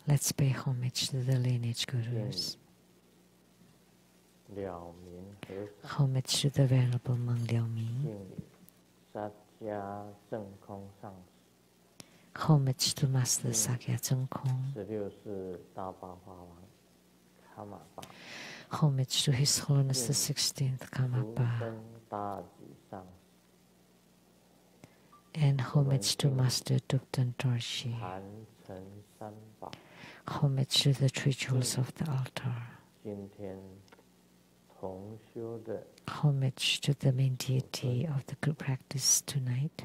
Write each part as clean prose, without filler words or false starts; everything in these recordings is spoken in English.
Let's pay homage to the lineage gurus. Homage to the Venerable Monk Liao Ming. Homage to Master Sakya Zheng Kong. Homage to His Holiness the 16th Karmapa. And homage to Master Dukten Dorshi. Homage to the three jewels of the altar. Homage to the main deity of the group practice tonight.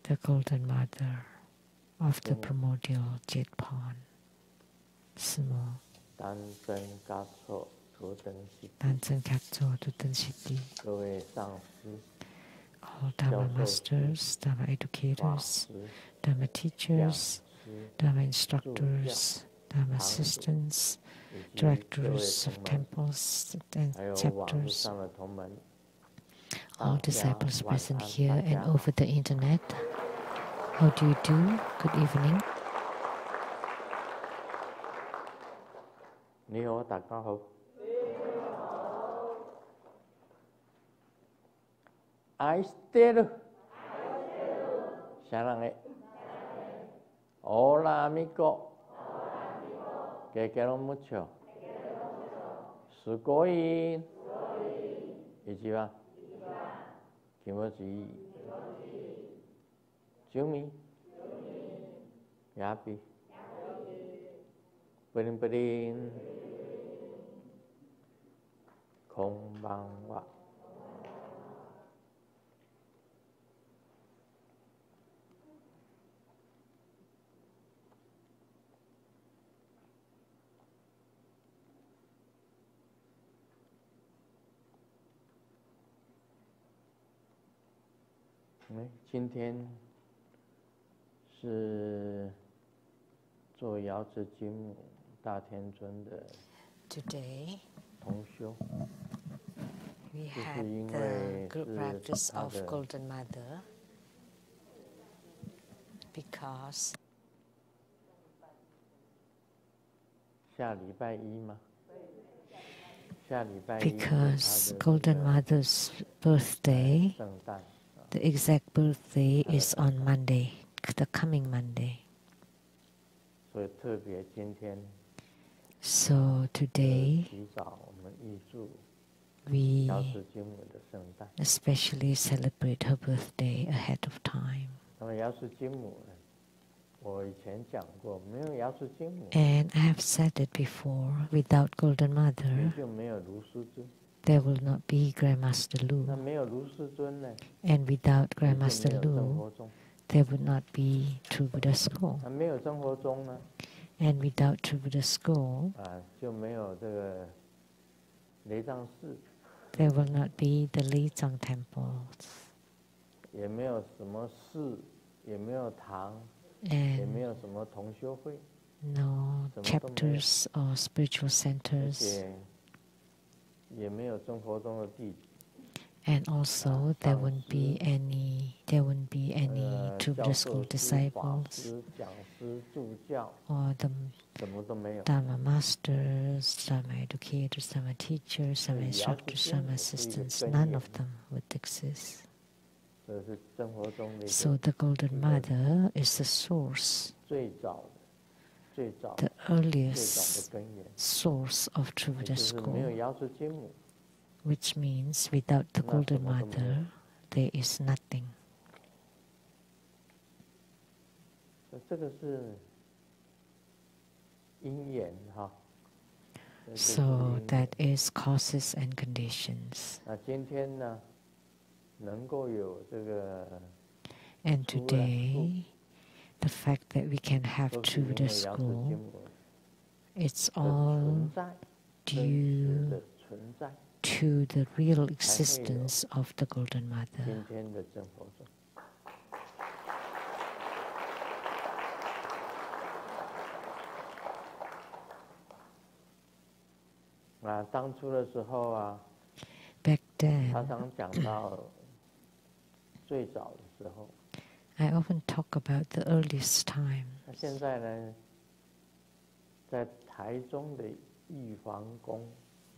The Golden Mother of the primordial Jade Pawn. Small. Danzen Katso Duten City. All Dharma masters, Dharma educators, Dharma teachers, Dharma instructors, Dharma assistants, directors of temples and chapters, all disciples present here and over the internet. How do you do? Good evening. Aisteru. Sarange. Hola, amigo. Que quiero mucho. Sugoi. Ichiwa. Kimochi. Jumi. Yapi. Pudin pudin. Konbanwa.今天是做瑶池金母大天尊的同修。We had the group practice of Golden Mother because 下礼拜一吗？ Because Golden Mother's birthday, the exact birthday is on Monday, the coming Monday. So today, we especially celebrate her birthday ahead of time. And I have said it before, without Golden Mother, there will not be Grandmaster Lu. And without Grandmaster Lu, there would not be True Buddha School. And without True Buddha School, there will not be the Lizang temples. And no chapters or spiritual centers. And also there wouldn't be any True Buddha School disciples or the Dharma masters, Dharma educators, Dharma teachers, Dharma instructors, Dharma assistants. None of them would exist. So the Golden Mother is the source, the earliest source of True Buddha School, which means without the Golden Mother, there is nothing. So that is causes and conditions. And today, the fact that we can have True Buddha School, it's all due to the real existence of the Golden Mother. back then, I often talk about the earliest time.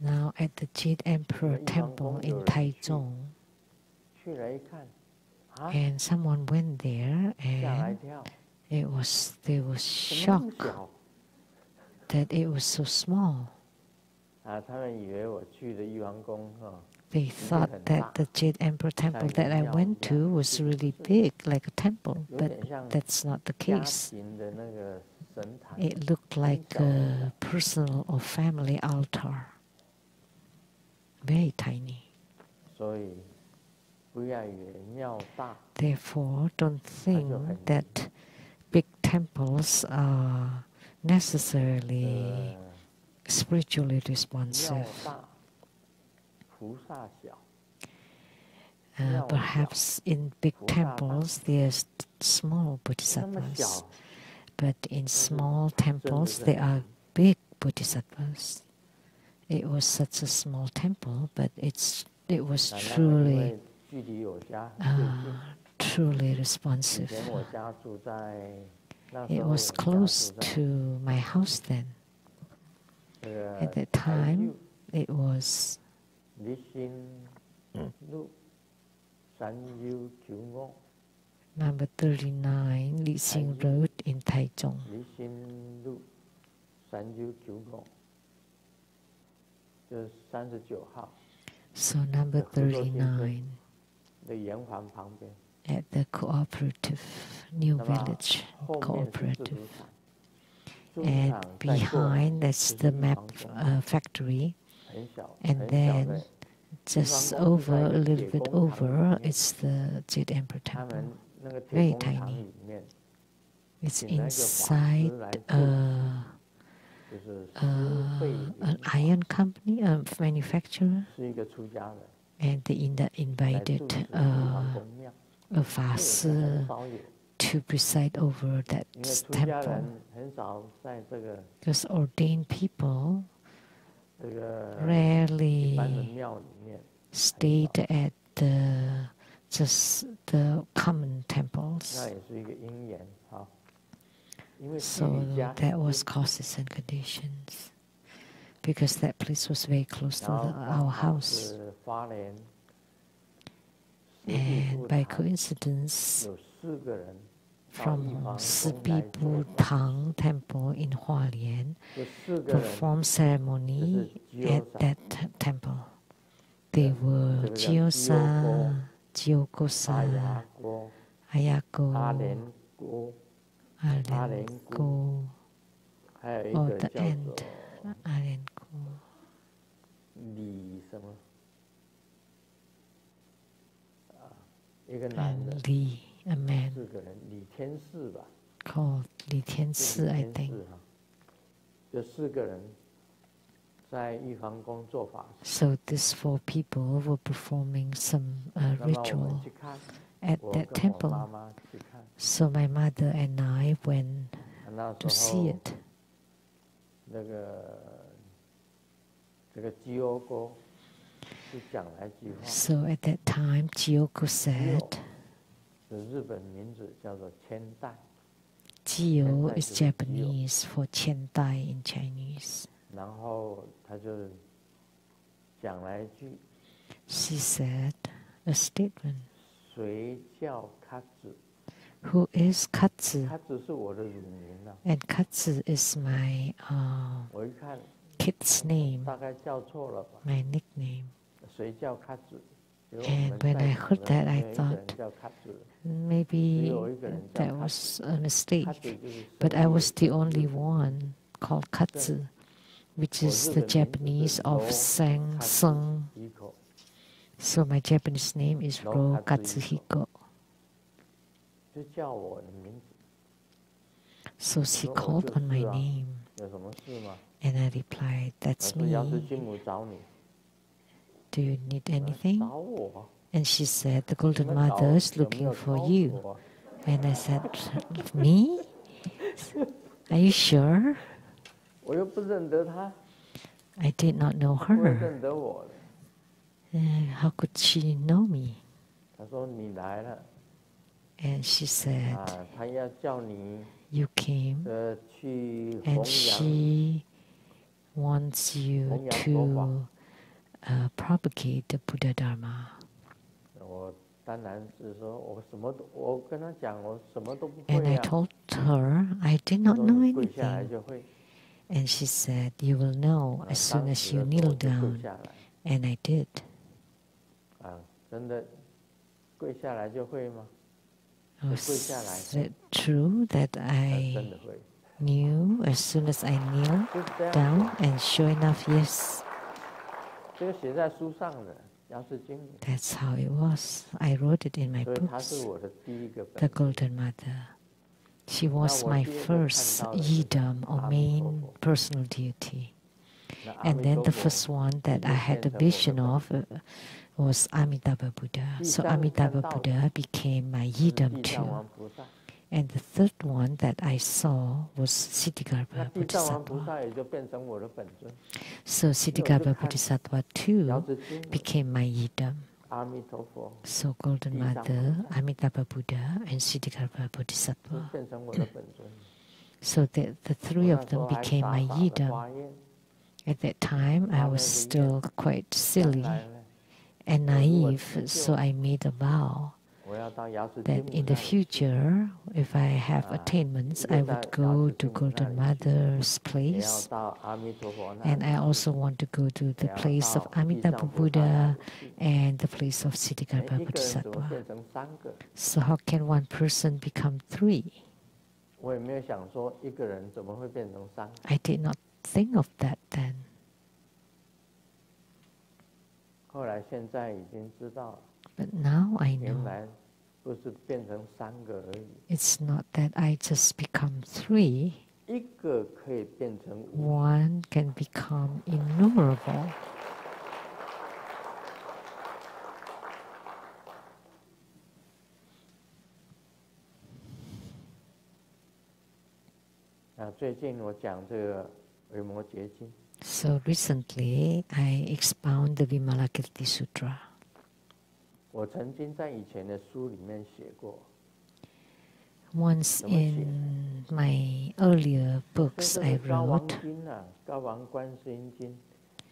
Now at the Jade Emperor Temple in Taichung, and someone went there and they were shocked that it was so small. They thought that the Jade Emperor Temple that I went to was really big, like a temple, but that's not the case. It looked like a personal or family altar. Very tiny. Therefore, don't think that big temples are necessarily spiritually responsive. Perhaps in big temples there's small bodhisattvas, but in small temples there are big bodhisattvas. It was such a small temple, but it was truly responsive. It was close to my house then. At that time, it was number 39, Li Xing Road in Taichung. So number 39 at the cooperative, New Village cooperative. And behind, that's the map factory. And then just over, a little bit over, it's the Jade Emperor Temple. Very tiny. It's inside an iron company, a manufacturer. And they invited a Fa-Si to preside over that temple. Because ordained people rarely stayed at just the common temples. So that was causes and conditions. Because that place was very close to our house. And by coincidence, from Sibibu Tang Temple in Hualien, performed ceremony at that temple. They were Jiosa, Jiokosa, Ayako, Alenko, or the end, Alenko. And Li, a man called Li Tiansi, I think. So these 4 people were performing some ritual at that temple. So my mother and I went to see it. So at that time, Jiyoko said, Jiyo is Japanese for Qian Dai in Chinese. She said a statement. Who is Katsu? And Katsu is my kid's name, my nickname. And when I heard that, I thought maybe that was a mistake. But I was the only one called Katsu, which is the Japanese of Sang Sung. So my Japanese name is Ro Katsuhiko. So she called on my name, and I replied, "That's me. Do you need anything?" And she said, "The Golden Mother is looking for you." And I said, "Me? Are you sure?" I did not know her. How could she know me? 她说你来了。 And she said, 她要叫你 you came, 去 and 弘扬 she wants you to propagate the Buddha Dharma. 我当然是说，我什么都，我跟她讲，我什么都不 And 会 I 啊。 told her I did not 她说 know 你跪下来 anything. 就会。 And she said, you will know as soon as you kneel 当时的时候我就跪 down. 下来。 And I did. 真的跪下来就会吗？ Was it true that I knew as soon as I kneel down? And sure enough, yes. 这个写在书上的，要是经。 That's how it was. I wrote it in my 所以她 books. 是我的第一个 The 本。 Golden Mother. She was my first yidam or main personal deity. And then the first one that I had a vision of was Amitabha Buddha. So Amitabha Buddha became my yidam too. And the third one that I saw was Siddhigarbha Bodhisattva. So Siddhigarbha Bodhisattva too became my yidam. So Golden Mother, Amitabha Buddha, and Siddhigarbha Bodhisattva. So the three of them became my yidam. At that time, I was still quite silly and naive, so I made a vow that in the future, if I have attainments, I would go to Golden Mother's place. And I also want to go to the place of Amitabha Buddha and the place of Siddhigarbha Bodhisattva. So how can one person become three? I did not think of that then. But now I know. It's not that I just become three. One can become innumerable. So recently, I expound the Vimalakirti Sutra. Once in my earlier books, I wrote,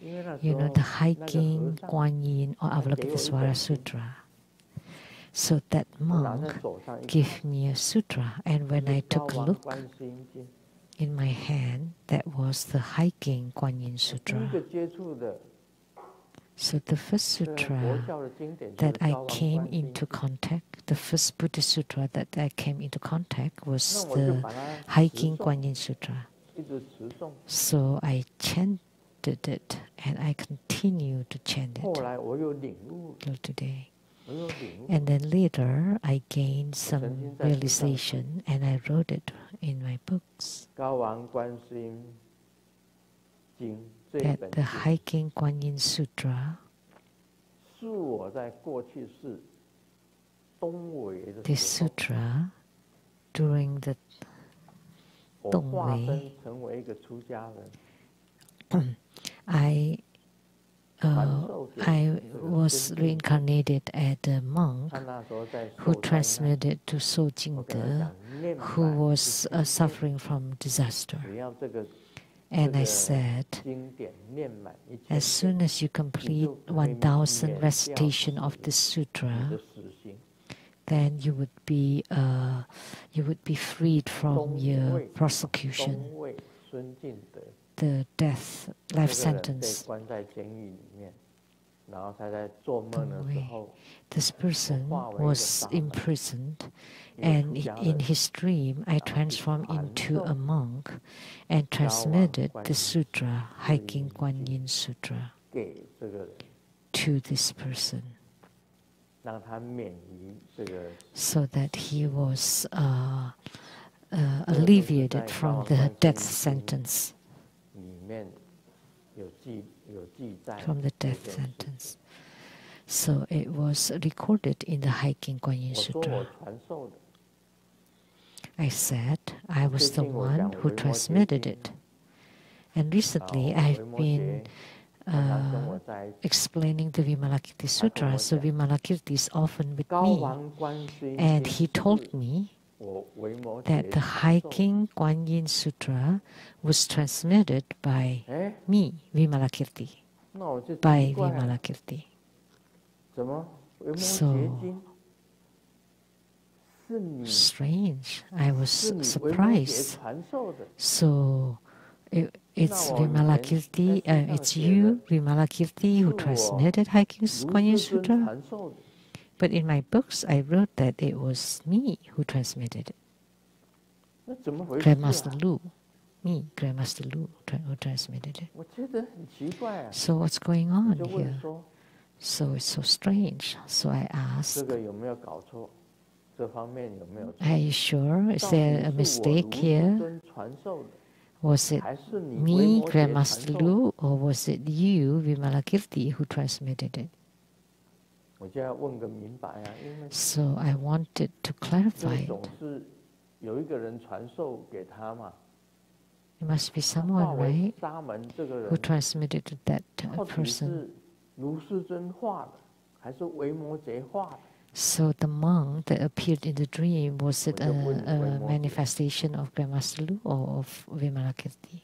the hiking Kuan Yin or Avalokitesvara Sutra. So that monk gave me a sutra, and when I took a look in my hand, that was the hiking Kuan Yin Sutra. So the first sutra that I came into contact, the first Buddhist sutra that I came into contact was the hiking Kuan Yin Sutra. So I chanted it, and I continue to chant it till today. And then later, I gained some realization, and I wrote it in my books. That the hiking Kuan Yin Sutra, this sutra, during the Dongwei, I was reincarnated as a monk who transmitted to So Jing Tze, who was suffering from disaster. And I said, as soon as you complete 1,000 recitation of the sutra, then you would be freed from your prosecution, the death, life sentence. This person was imprisoned, and in his dream I transformed into a monk and transmitted the sutra, hiking Kuan Yin Sutra, to this person, so that he was alleviated from the death sentence. From the death sentence. So it was recorded in the hiking Kuan Yin Sutra. I said I was the one who transmitted it. And recently I've been explaining the Vimalakirti Sutra. So Vimalakirti is often with me. And he told me that the Hiking Guan Yin Sutra was transmitted by me, Vimalakirti. By Vimalakirti. So strange. I was surprised. So it's Vimalakirti, it's you, Vimalakirti, who transmitted Hiking Guan Yin Sutra. But in my books, I wrote that it was me who transmitted it. Grandmaster Lu. Me, Grandmaster Lu, who transmitted it. So what's going on here? So it's so strange. So I asked, are you sure? Is there a mistake here? Was it me, Grandmaster Lu, or was it you, Vimalakirti, who transmitted it? So I wanted to clarify it. It must be someone, right, who transmitted to that person. So the monk that appeared in the dream, was it a manifestation of Grandmaster Lu or of Vimalakirti?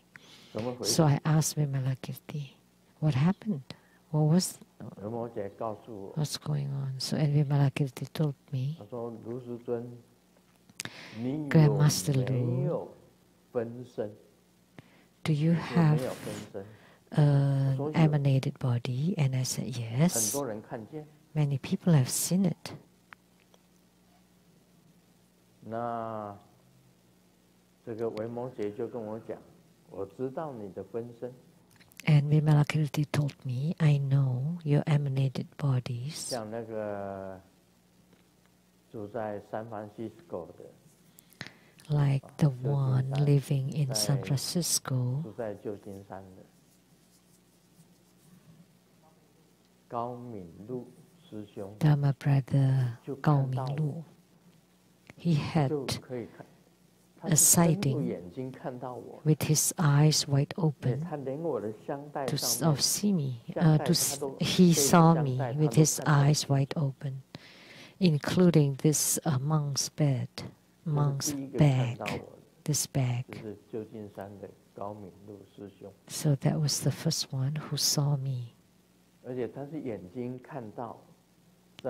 So I asked Vimalakirti, what happened? What's going on? So and Vimalakirti told me, Grandmaster Lu, do you have an emanated body? And I said, yes. Many people have seen it. And Vimalakirti told me, I know your emanated bodies. Like the one living in San Francisco, Dharma brother Gao Minglu. He had a sighting with his eyes wide open to see me. He saw me with his eyes wide open, including this monk's bed, monk's bag, this bag. So that was the first one who saw me.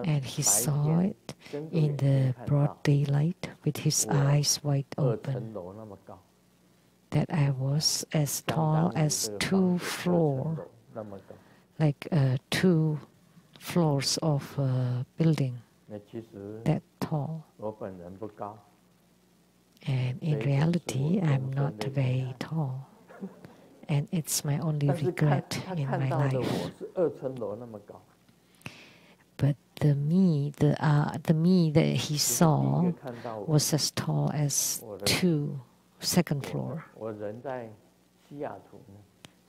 And he saw it in the broad daylight with his eyes wide open, that I was as tall as 2 floors, like 2 floors of a building, that tall. And in reality, I'm not very tall. And it's my only regret in my life. But the me that he saw was as tall as 2 second floor.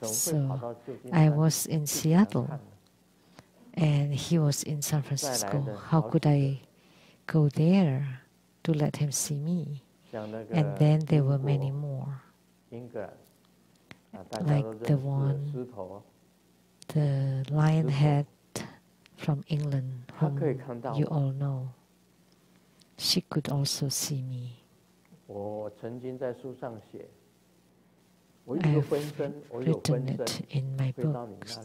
So I was in Seattle, and he was in San Francisco. How could I go there to let him see me? And then there were many more, like the one, the lion head from England, whom you all know. She could also see me. I've written it in my books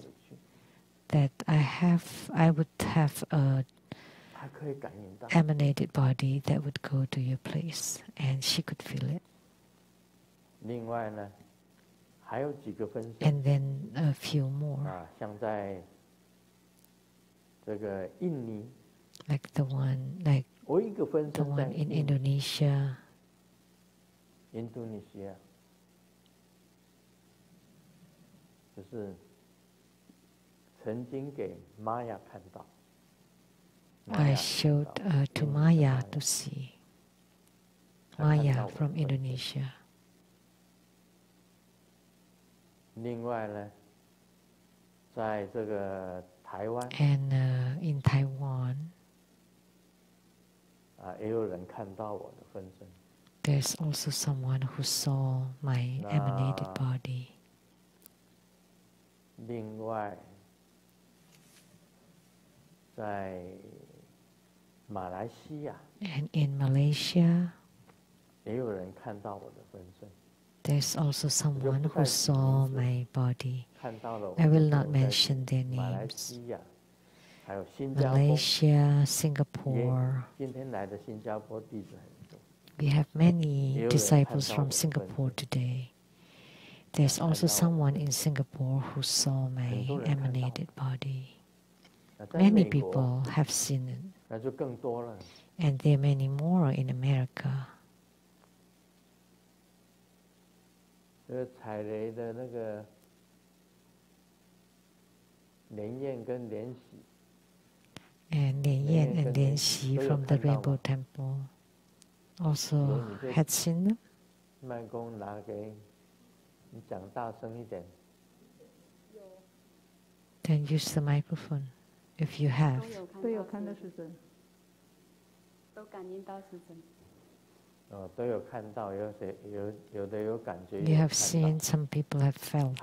that I would have a emanated body that would go to your place, and she could feel it. And then a few more. Like the one in Indonesia. I showed to Maya to see. Maya from Indonesia. And in Taiwan, there's also someone who saw my emanated body. 另外，在马来西亚 And in Malaysia, 也有人看到我的分身。 there's also someone who saw my body. I will not mention their names. Malaysia, Singapore. We have many disciples from Singapore today. There's also someone in Singapore who saw my emanated body. Many people have seen it. And there are many more in America. And Lian Yan and Lian Xi from the Rainbow Temple also had seen them. Then use the microphone if you have. You have seen, some people have felt,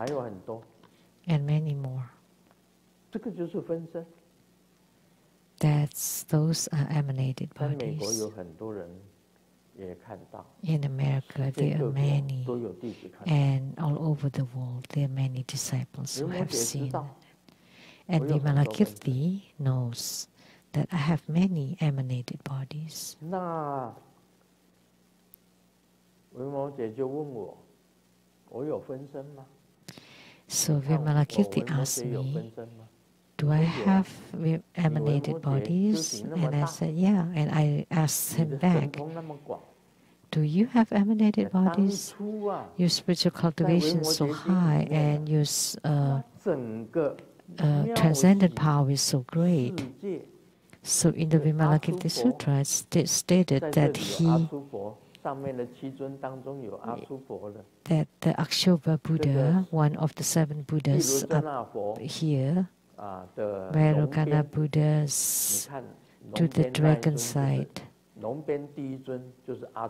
and many more. Those are emanated bodies. In America, there are many, and all over the world, there are many disciples who have seen it. And Vimalakirti knows that I have many emanated bodies. So Vimalakirti asked me, do I have emanated bodies? And I said, yeah. And I asked him back, do you have emanated bodies? Your spiritual cultivation is so high and your transcendent power is so great. So in the Vimalakirti Sutra, it's stated that that the Akshobha Buddha, one of the 7 Buddhas up here, Vairocana Buddhas to the dragon side,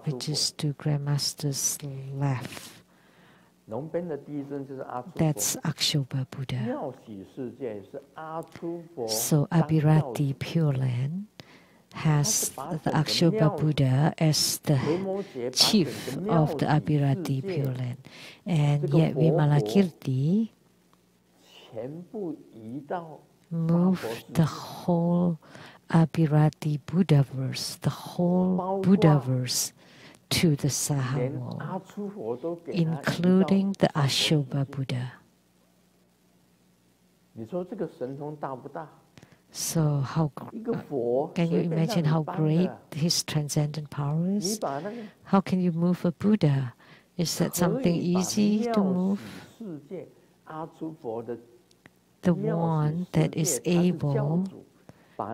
which is to Grandmaster's left. That's Akshobha Buddha. So Abhirati Pure Land has the Akshobha Buddha as the chief of the Abhirati Pure Land. And yet Vimalakirti moved the whole Abhirati Buddhaverse, the whole Buddhaverse, to the Saha world, including the Akshobha Buddha. So can you imagine how great his transcendent power is? How can you move a Buddha? Is that something easy to move? The one that is able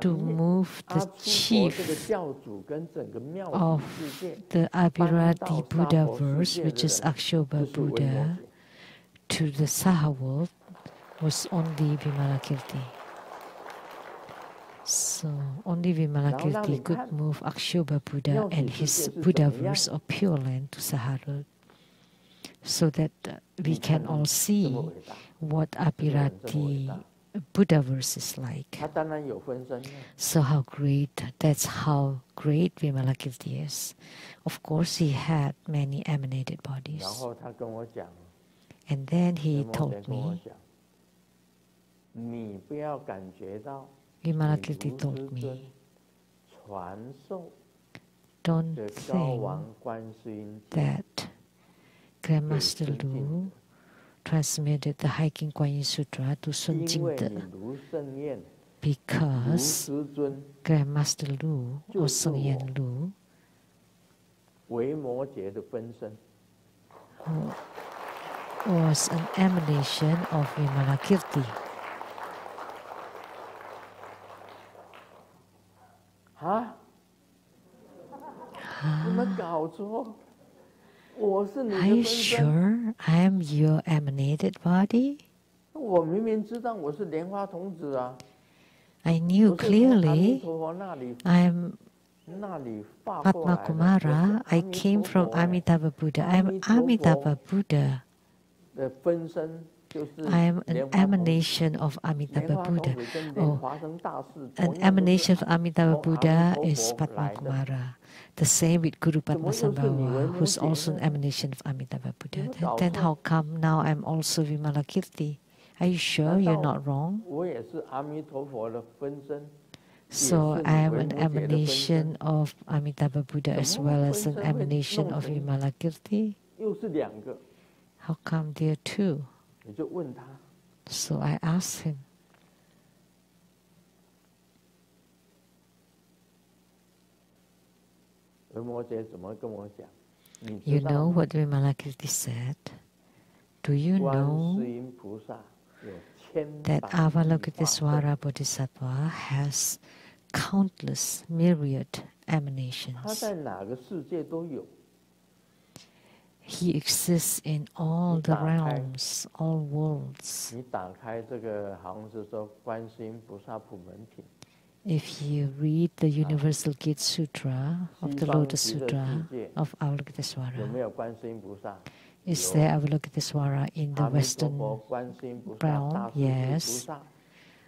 to move the chief of the Abhirati Buddhaverse, which is Akshobha Buddha, to the Saha world was only Vimalakirti. So only Vimalakirti could move Akshobha Buddha and his Buddhaverse or Pure Land to Saha, so that we can all see what Abhirati Buddhaverse is like. So that's how great Vimalakirti is. Of course, he had many emanated bodies. And then he told me, Vimalakirti told me, don't think that Grandmaster Lu transmitted the Hiking Guan Yin Sutra to Shen Ching Tze because Grandmaster Lu or Shen Yen Lu was an emanation of Vimalakirti. Are you sure I am your emanated body? I knew clearly I am Padma Kumara. I came from Amitabha Buddha. I am Amitabha Buddha. I am an emanation of Amitabha Buddha. An emanation of Amitabha Buddha is Padmakumara. The same with Guru Padmasambhava, who's also an emanation of Amitabha Buddha. Then how come now I'm also Vimalakirti? Are you sure you're not wrong? So I am an emanation of Amitabha Buddha as well as an emanation of Vimalakirti. How come there are two? So I asked him. You know what Vimalakirti said? Do you know that Avalokitesvara Bodhisattva has countless, myriad emanations? He exists in all the realms, all worlds. If you read the Universal Gate Sutra of the Lotus Sutra of Avalokitesvara, is there Avalokitesvara in the Western realm? Yes.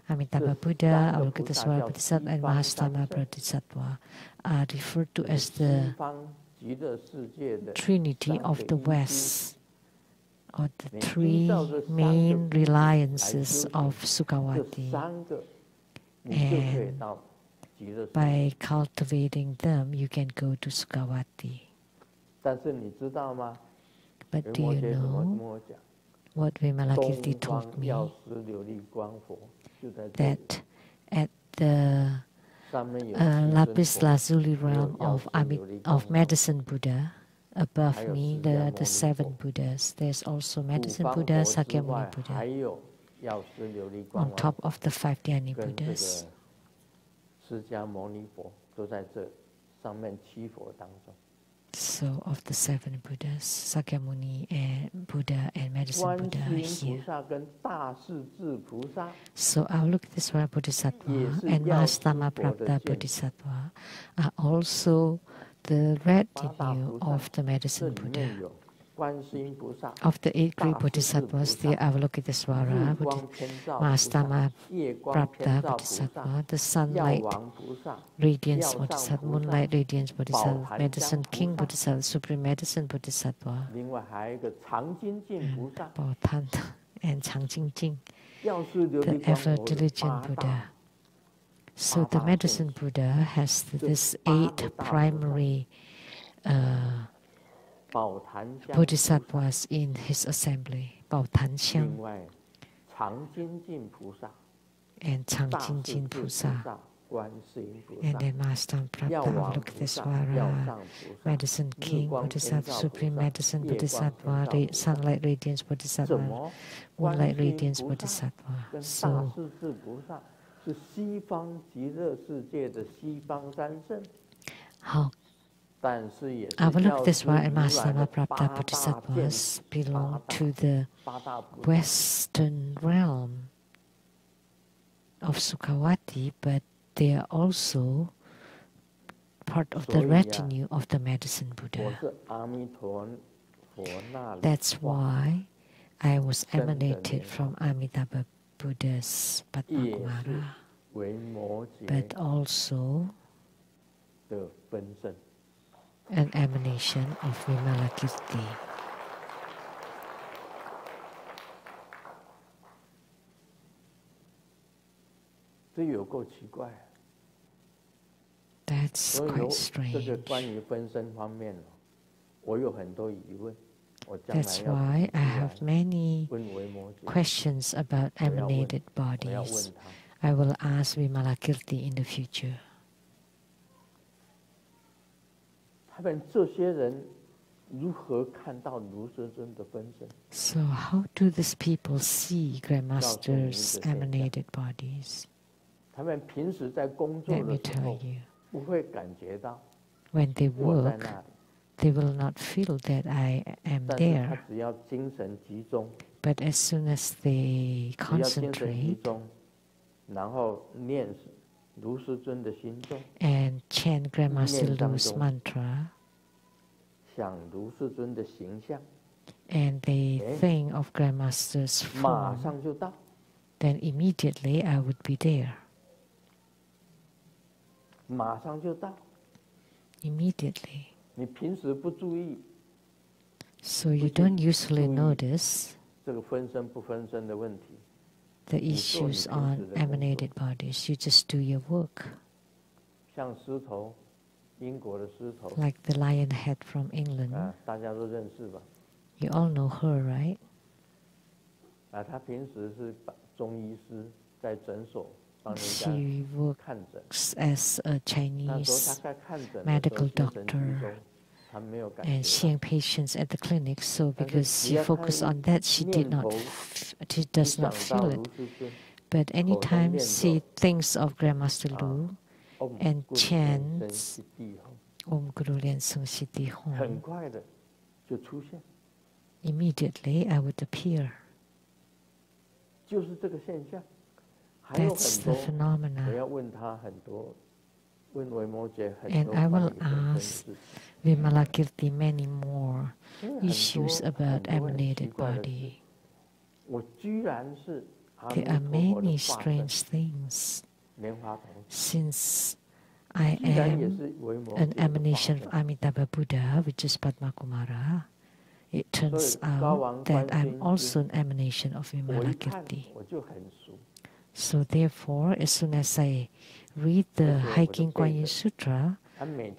Amitabha Buddha, Avalokitesvara Bodhisattva, and Mahastama Bodhisattva are referred to as the Trinity of the West, or the three main reliances of Sukhavati. And by cultivating them, you can go to Sukhavati. But do you know what Vimalakirti told me? That at the Lapis Lazuli realm of Medicine Buddha, above me there are the 7 Buddhas. There's also Medicine Buddha, Sakyamuni Buddha, on top of the 5 Dhyani Buddhas. So of the 7 Buddhas, Sakyamuni and Buddha and Medicine Buddha are here. So Avalokitesvara Bodhisattva and Mahastama Prapta Bodhisattva are also the retinue of the Medicine Buddha. Of the 8 great Bodhisattvas, the Avalokitesvara, Mahastama Prapta Bodhisattva, the Sunlight Radiance Bodhisattva, Moonlight Radiance Bodhisattva, Medicine King Bodhisattva, Supreme Medicine Bodhisattva, Bautan and Chang Jing, the ever diligent Buddha. So the Medicine Buddha has this 8 primary Bodhisattvas in his assembly, Bautan Xiang and Chang Jing Pusa, and then Master Prapta Avalokitesvara, Medicine King Bodhisattva, Supreme Medicine Bodhisattva, Sunlight Radiance Bodhisattva, Moonlight Radiance Bodhisattva. So how Avalokitesvara and Mahastama Prapta Bodhisattvas belong to the Western realm of Sukhavati, but they are also part of the retinue of the Medicine Buddha. That's why I was emanated from Amitabha Buddha's Padmakumara, but also an emanation of Vimalakirti. That's quite strange. That's why I have many questions about emanated bodies. I will ask Vimalakirti in the future. So how do these people see Grandmaster's emanated bodies? Let me tell you. When they work, they will not feel that I am there. But as soon as they concentrate and chant Grandmaster Lu's mantra and they think of Grandmaster's form, then immediately I would be there. Immediately. So you don't usually notice the issues on emanated bodies. You just do your work. Like the lion head from England. You all know her, right? She works as a Chinese medical doctor and seeing patients at the clinic. So because she focused on that, she does not feel it. But anytime she thinks of Grandmaster Lu and chants Om Guru Lian Sung Siddhi Hong, immediately I would appear. That's the phenomena. And I will ask Vimalakirti many more issues about emanated body. There are many strange things. Since I am an emanation of Amitabha Buddha, which is Padma Kumara, it turns out that I'm also an emanation of Vimalakirti. So therefore, as soon as I read the Hiking Kuan Yin Sutra,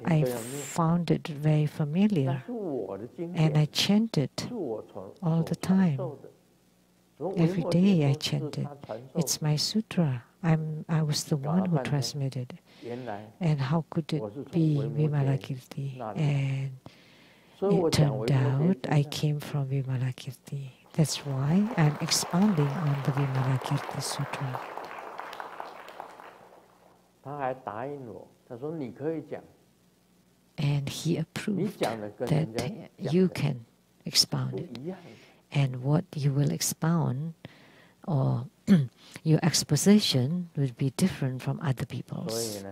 I found it very familiar, and I chant it all the time. Every day I chant it. It's my sutra. I was the one who transmitted it. And how could it be Vimalakirti? And it turned out I came from Vimalakirti. That's why I'm expounding on the Vimalakirti Sutra. And he approved that you can expound it. And what you will expound, or your exposition, will be different from other people's.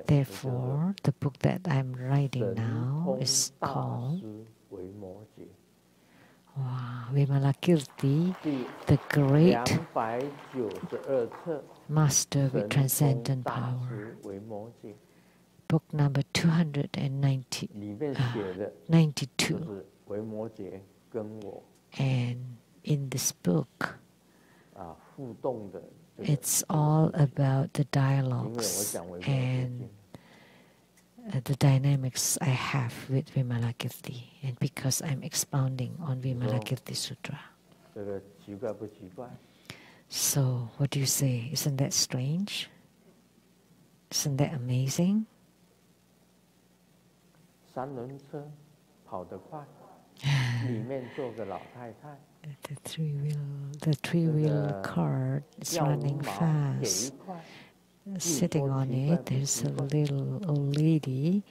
Therefore, the book that I'm writing now is called Vimalakirti, the Great Master with Transcendent Power. Book number 292. And in this book, it's all about the dialogues and the dynamics I have with Vimalakirti, and because I'm expounding on Vimalakirti Sutra. So, what do you say? Isn't that strange? Isn't that amazing? The three-wheel car is running fast. Sitting on it, there's a little old lady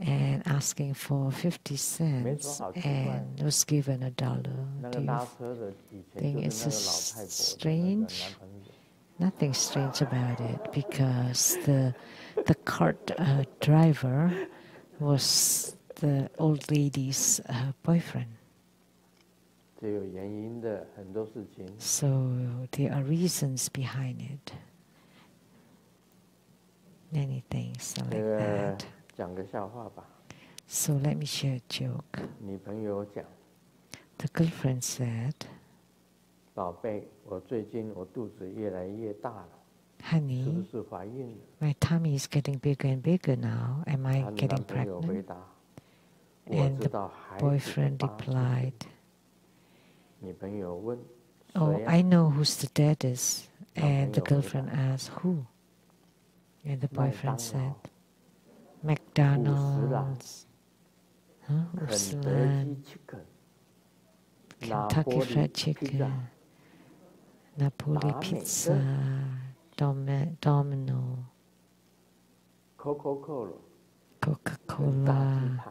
and asking for 50 cents and was given $1. Do you think it's strange? Nothing strange about it, because the cart driver was the old lady's boyfriend. So there are reasons behind it. Many things like that. So let me share a joke. The girlfriend said, Honey, my tummy is getting bigger and bigger now. Am I getting pregnant? And the boyfriend replied, Oh, I know who's the dad is. And the girlfriend asked, Who? And the boyfriend said, McDonald's, Kentucky Fried Chicken, Napoli Pizza, Domino, Coca-Cola,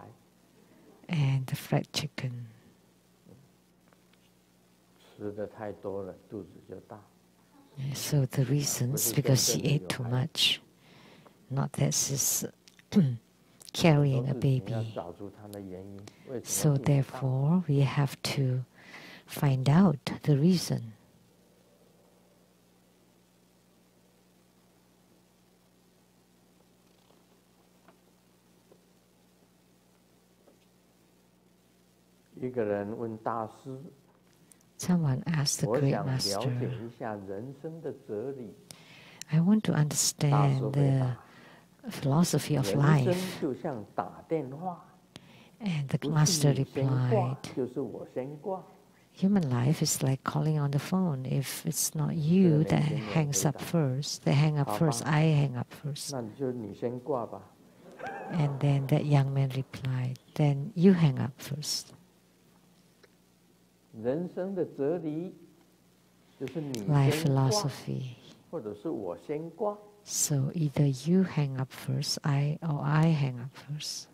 and the fried chicken. So the reasons, because she ate too much. Not that she's carrying a baby. So therefore, we have to find out the reason. Someone asked the great master, I want to understand the philosophy of life. And the master replied, human life is like calling on the phone. If it's not you that hangs up first, they hang up first, I hang up first. And then that young man replied, then you hang up first. Life philosophy. So either you hang up first, or I hang up first.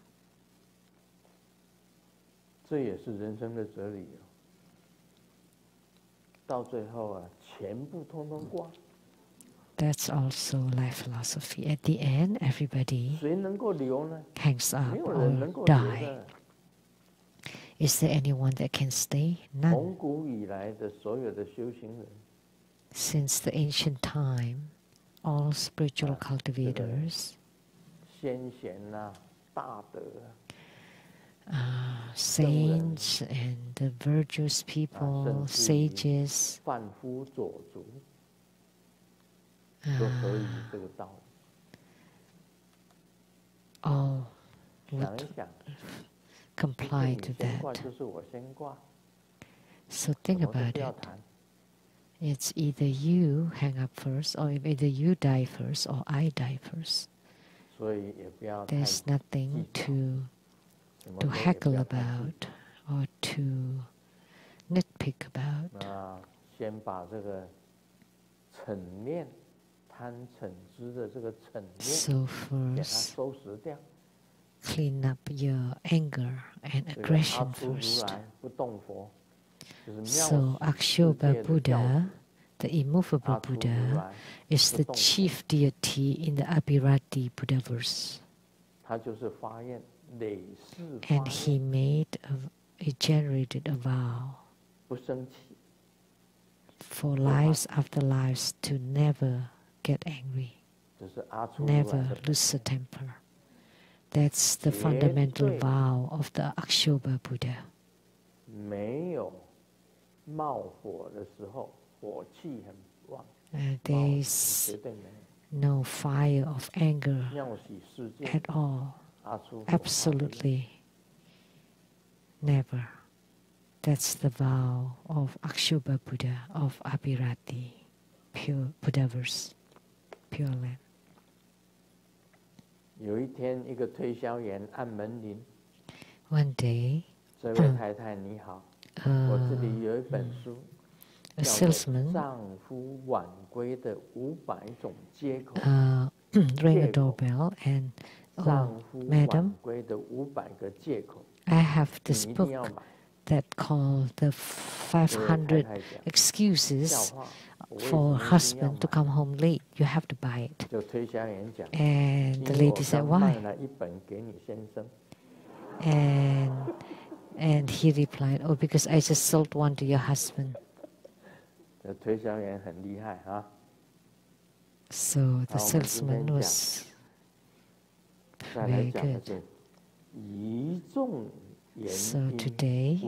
That's also life philosophy. At the end, everybody hangs up or die. Is there anyone that can stay? None. Since the ancient time, all spiritual cultivators, saints and the virtuous people, sages, all would comply to that. So think about it. It's either you hang up first, or either you die first, or I die first. There's nothing to heckle about or to nitpick about. So first, clean up your anger and aggression first. So Akshobha Buddha, the immovable Buddha, is the chief deity in the Abhirati Buddhaverse. And he generated a vow for lives after lives to never get angry, never lose a temper. That's the fundamental vow of the Akshobha Buddha. There's no fire of anger at all. Absolutely never. That's the vow of Akshobha Buddha of Abhirati, pure Buddhaverse, Pure Land. One day, a salesman rang a doorbell and, oh, madam, I have this book that called the 500 excuses for a husband to come home late. You have to buy it. And the lady said, why? And he replied, oh, because I just sold one to your husband. So the salesman was very good. So today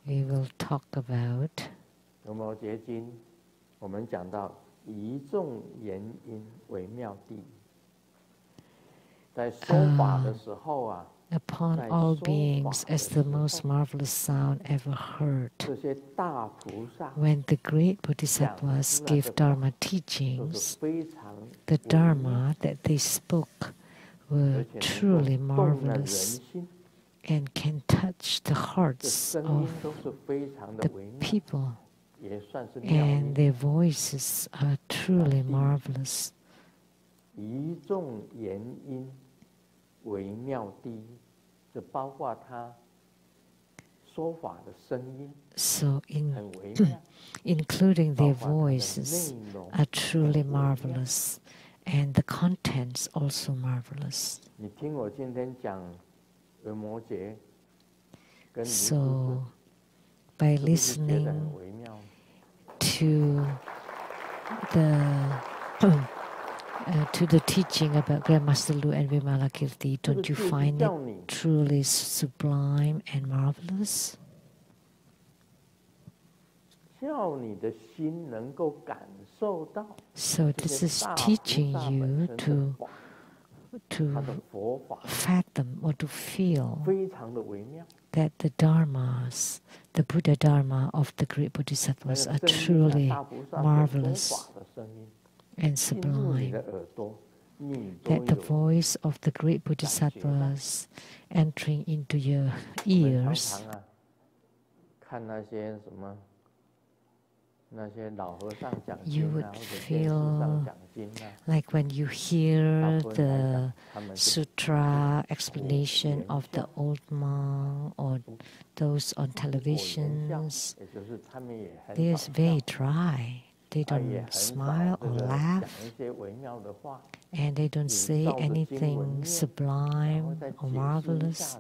we will talk about upon all beings as the most marvelous sound ever heard. When the great Bodhisattvas gave Dharma teachings, the Dharma that they spoke were truly marvelous and can touch the hearts of the people, and their voices are truly marvelous. So including their voices are truly marvelous, And the contents also marvelous. So, by listening to the teaching about Grandmaster Lu and Vimalakirti, don't you find it truly sublime and marvelous? So this is teaching you to fathom or to feel that the dharmas, the Buddha Dharma of the great Bodhisattvas are truly marvelous and sublime. That the voice of the great Bodhisattvas entering into your ears, you would feel like when you hear the sutra explanation of the old monk or those on televisions, they're very dry. They don't smile or laugh, and they don't say anything sublime or marvelous.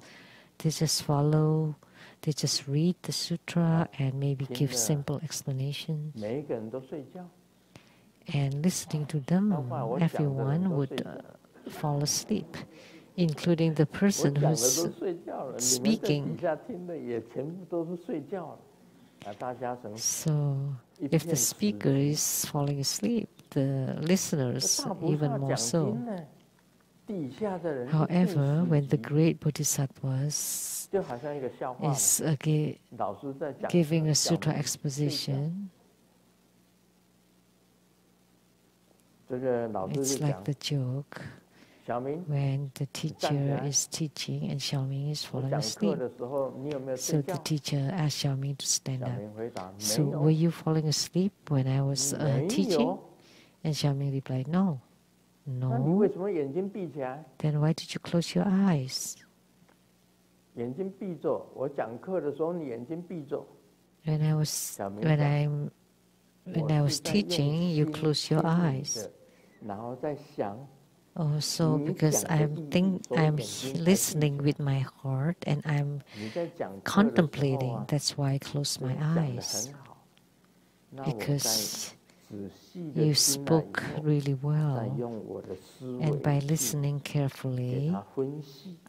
They just follow. They just read the sutra and maybe give simple explanations. And listening to them, everyone would fall asleep, including the person who's speaking. So, if the speaker is falling asleep, the listeners even more so. However, when the great Bodhisattvas is giving a sutra exposition, it's like the joke when the teacher is teaching and Xiaoming is falling asleep. So the teacher asked Xiaoming to stand up. So were you falling asleep when I was teaching? And Xiaoming replied, no. No. Then why did you close your eyes? When I was teaching, you close your eyes. Oh, so because I'm listening with my heart and I'm contemplating, that's why I close my eyes. Because you spoke really well, and by listening carefully,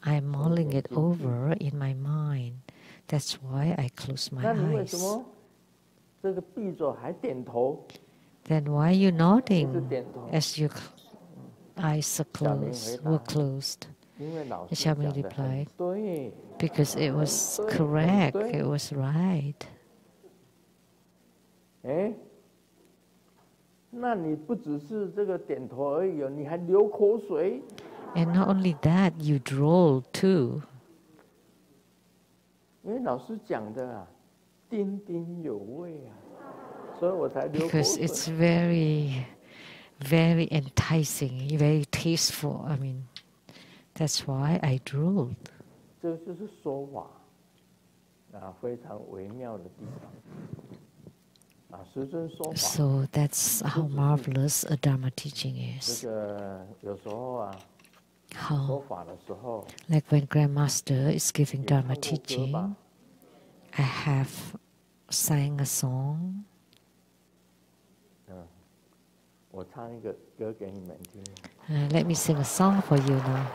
I'm mulling it over in my mind. That's why I close my eyes. Then why are you nodding as your eyes were closed? Xiaoming replied, because it was correct, it was right. And not only that, you drool too. Because it's very, very enticing, very tasteful. I mean, that's why I drooled. So that's how marvelous a Dharma teaching is. How, like when Grandmaster is giving Dharma teaching, I have sang a song. Let me sing a song for you now.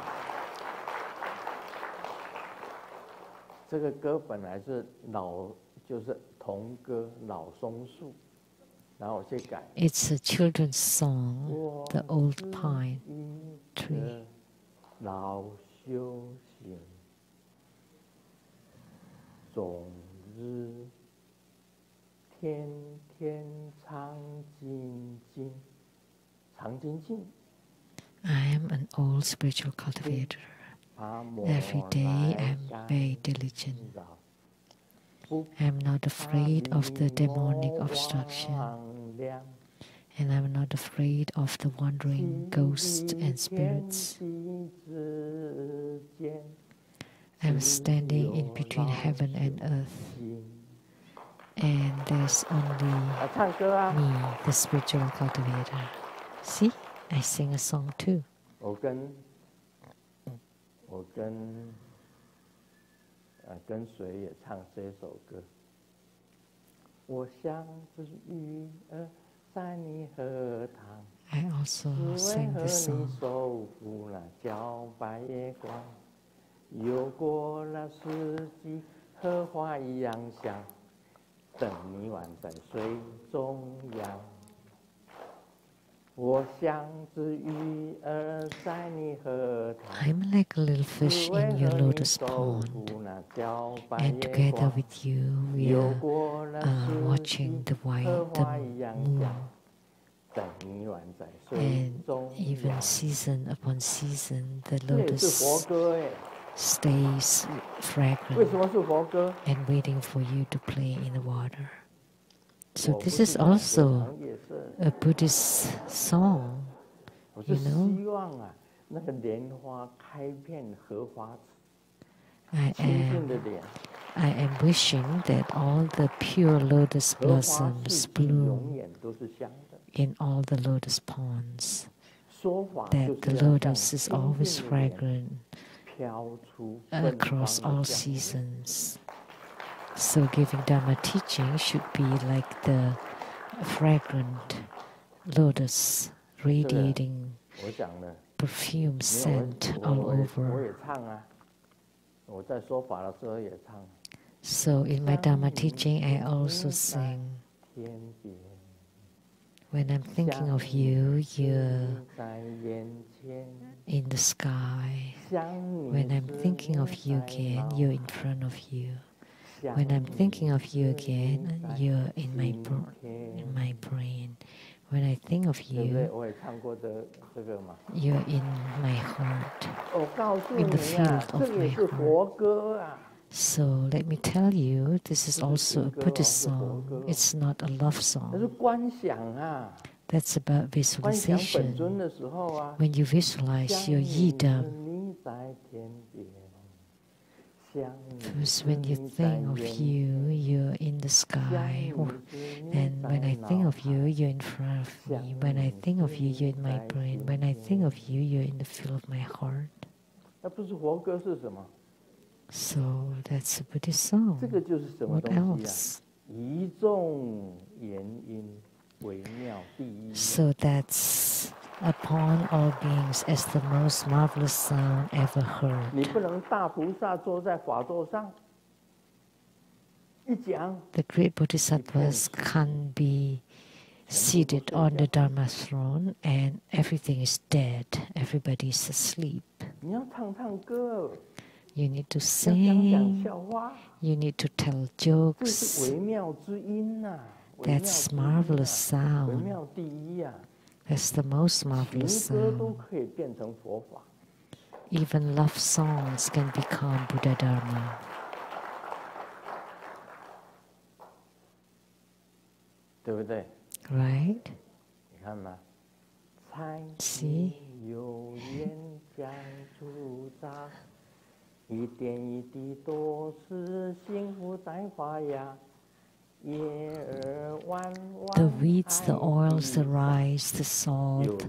It's a children's song, The Old Pine Tree. I am an old spiritual cultivator. Every day I am very diligent. I am not afraid of the demonic obstruction, and I am not afraid of the wandering ghosts and spirits. I am standing in between heaven and earth, and there's only me, the spiritual cultivator. See, I sing a song too. 我跟谁也唱这首歌。我像只鱼儿在你荷塘， I also 只为 sing 和 this 你 song. 守护那皎白月光，游过那四季，荷花一样香，等你宛在水中央。我像只鱼儿在你荷塘， I'm like a little fish in your lotus pond, and together with you we are watching the moon, and even season upon season the lotus stays fragrant and waiting for you to play in the water. So this is also a Buddhist song, you know. I am wishing that all the pure lotus blossoms bloom in all the lotus ponds, that the lotus is always fragrant across all seasons. So giving Dharma teaching should be like the fragrant lotus radiating perfume scent all over. So in my Dharma teaching I also sing. When I'm thinking of you, you're in the sky. When I'm thinking of you again, you're in front of you. When I'm thinking of you again, you're in my brain. When I think of you, you're in my heart, in the field of my heart. So let me tell you, this is also a Buddhist song. It's not a love song. That's about visualization. When you visualize your yidam, first when you think of you, you're in the sky. And when I think of you, you're in front of me. When I think of you, you're in my brain. When I think of you, you're in the field of my heart. So that's a Buddhist song. What else? So that's upon all beings as the most marvelous sound ever heard. The great bodhisattvas can't be seated on the Dharma throne and everything is dead, everybody is asleep. You need to sing, you need to tell jokes. That's marvelous sound. That's the most marvelous sound. Even love songs can become Buddha Dharma. Right? See? 一点一滴都是幸福在发芽，叶儿弯弯。The weeds, the oils, the rice, the salt,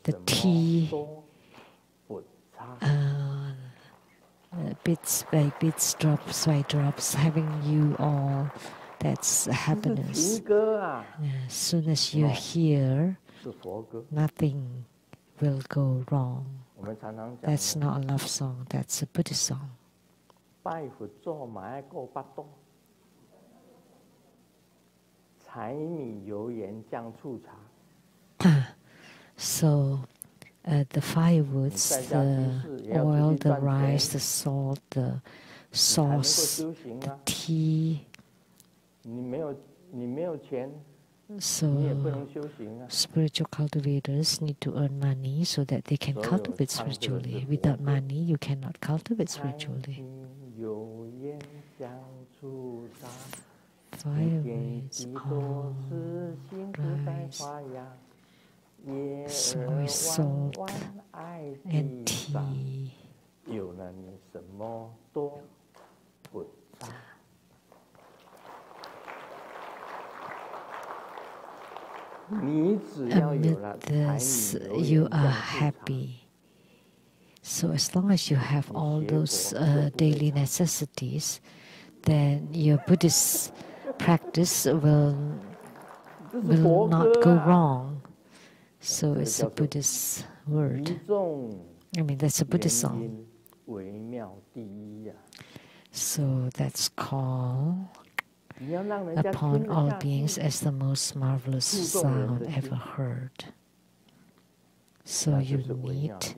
the tea, bits by bits, drops by drops, having you all, that's happiness. As soon as you're here, nothing will go wrong. That's not a love song, that's a Buddhist song. So the firewoods, the oil, the rice, the salt, the sauce, the tea. So spiritual cultivators need to earn money so that they can cultivate spiritually. Without money, you cannot cultivate spiritually. Firewoods, oil, rice, soy, salt, and tea. amid this you are happy. So as long as you have all those daily necessities, then your Buddhist practice will not go wrong. So it's a Buddhist word. I mean, that's a Buddhist song. So that's called upon all beings as the most marvelous sound ever heard. So you need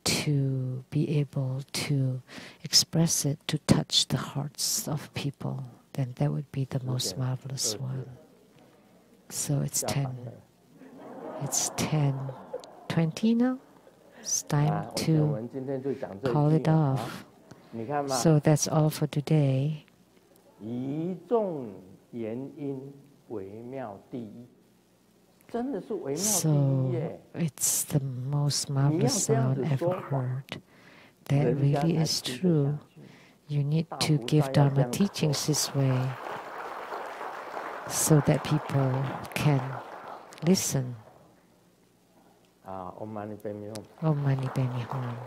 to be able to express it, to touch the hearts of people. Then that would be the most marvelous one. So it's 10:20 now. It's time to call it off. So that's all for today. So it's the most marvelous sound ever heard. That really is true. You need to give Dharma teachings this way so that people can listen. Om Mani Padme Hum.